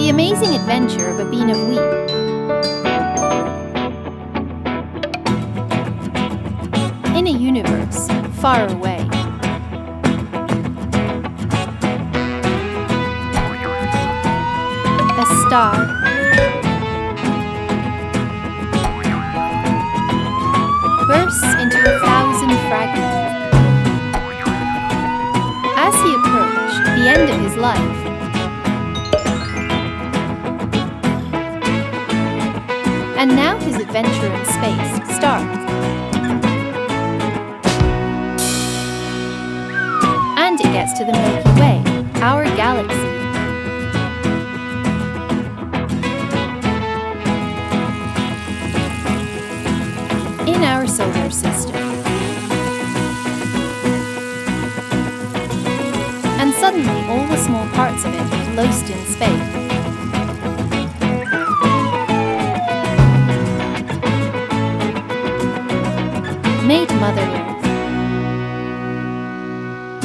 The Amazing Adventure of a Bean of Wheat. In a universe far away, a star bursts into 1,000 fragments. As he approached the end of his life, and now his adventure in space starts. And it gets to the Milky Way, our galaxy. In our solar system. And suddenly all the small parts of it are lost in space. Made Mother Earth.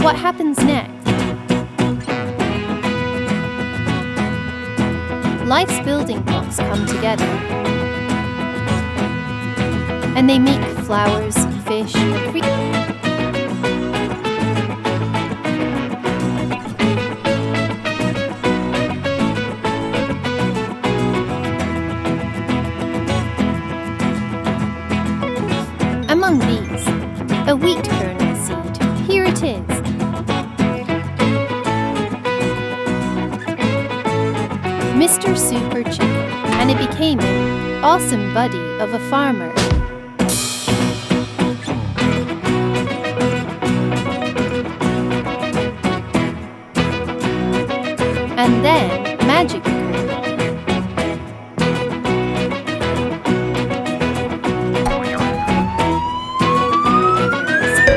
What happens next? Life's building blocks come together, and they make flowers, fish, among these, a wheat kernel seed. Here it is. Mr. Super Chicken, and it became an awesome buddy of a farmer. And then magic occurred.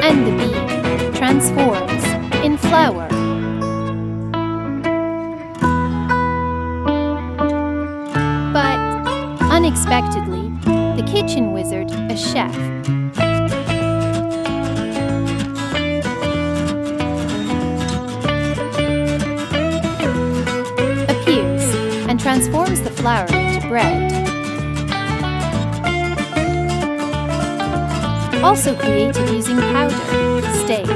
And the bean transforms in flour. But unexpectedly, the kitchen wizard, a chef, appears and transforms the flour into bread. Also created using powder, steak.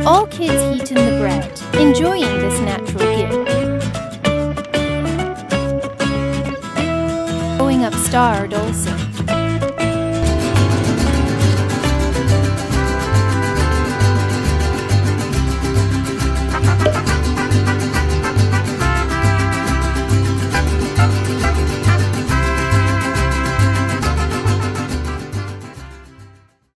All kids eat in the bread, enjoying this natural gift. Growing up starred also.